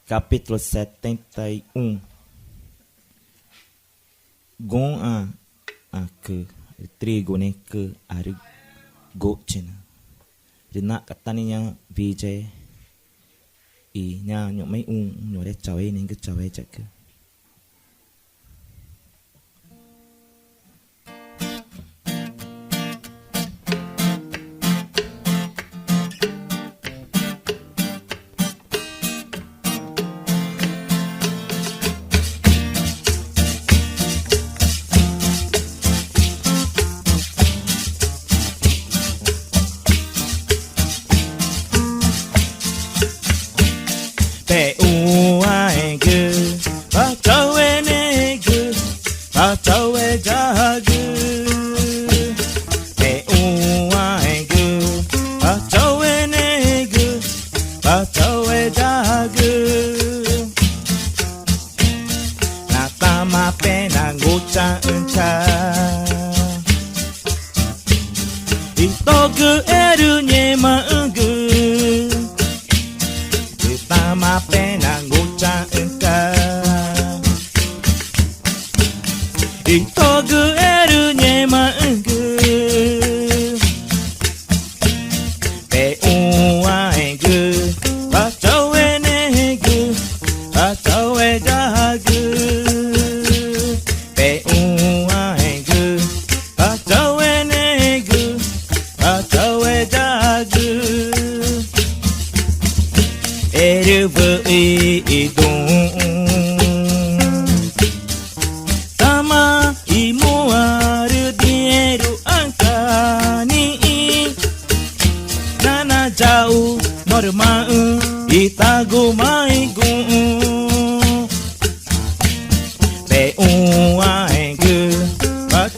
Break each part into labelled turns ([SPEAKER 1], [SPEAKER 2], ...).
[SPEAKER 1] capítulo 71. Guῧcü, trigunecüãcü, gutchinü. Rina kataninya vijay i nya nyo mấy nyo để tchaueneẽgü tchaueyagü. Peuãegü, tchaueneẽgü, tchaueyagü. Peuãegü, tchaueneẽgü, tchaueyagü. Na tama pe nangutchaῧca. I togue ngemaῧgu. Tama pe nangutchaῧca. I togue ngemaῧgu. Peuãegü, tchaueneẽgü, tchaueyagü. Peuãegü, tchaueneẽgü, tchaueyagü. Erro Wü'i tama dieruãũca nanayau norü taguma Peuãegü,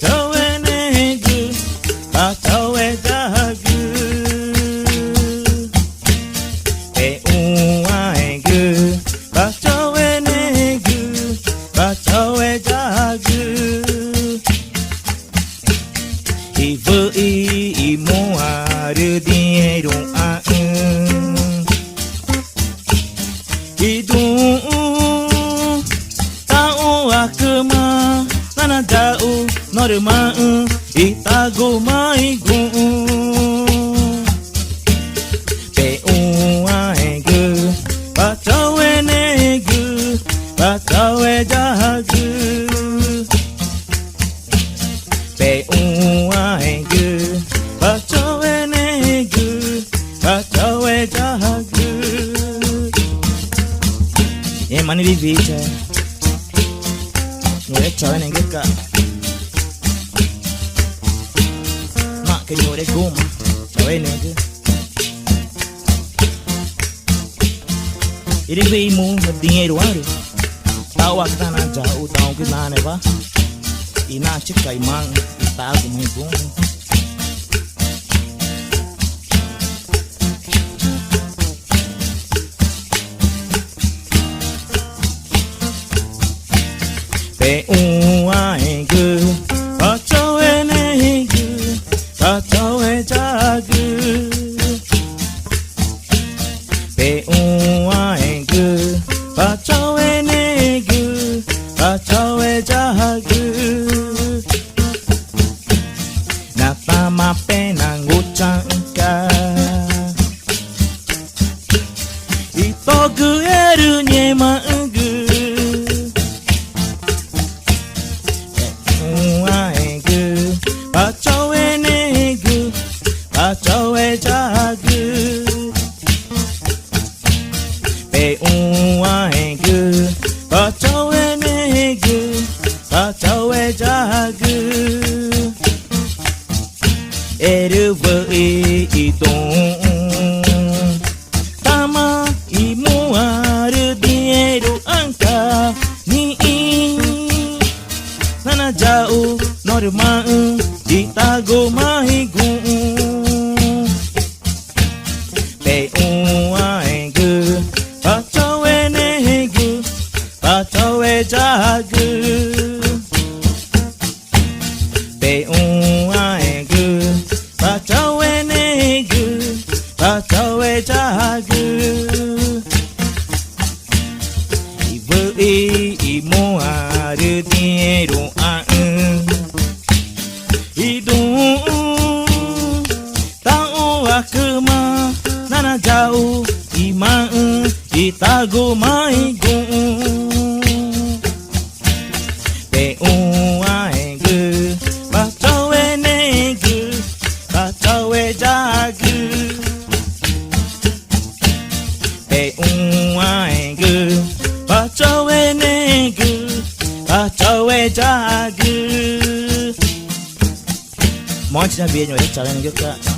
[SPEAKER 1] tchaueneẽgü, tchaueyagü. Peuãegü, tchaueneẽgü, tchaueyagü. I Wü'i dieruãũca. I duũ'ῧcüma nanayau norü taguma. Peuãegü, tchaueneẽgü, tchaueyagü. Peuãegü, tchaueneẽgü, tchaueyagü. Mani di vita. Nhore tchaueneẽgü ka. Ma che nhore guma, tchaueneẽgü. Ele veio muito dinheruãῧ, tauãcüma nanayau, tauãcüma neva, e na tchaueyagü, e taguma Peuãegü, tchaueneẽgü, tchaueyagü. Peuãegü, tchaueneẽgü, tchaueyagü. Na tama pe nangutchaῧca. I togue ngemaῧgu. Peuãegü, tchaueneẽgü, tchaueyagü. Peuãegü, tchaueneẽgü, tchaueyagü. Erro Wü'i tama dieruãũca nanayau norü taguma. Peuãegü, tchaueneẽgü, tchaueyagü. Peuãegü, tchaueneẽgü, tchaueyagü. nanayau taguma Peuãegü tchaueneẽgü tchaueyagü Peuãegü tchaueneẽgü tchaueyagü Monte de abelha, tchaueneẽgü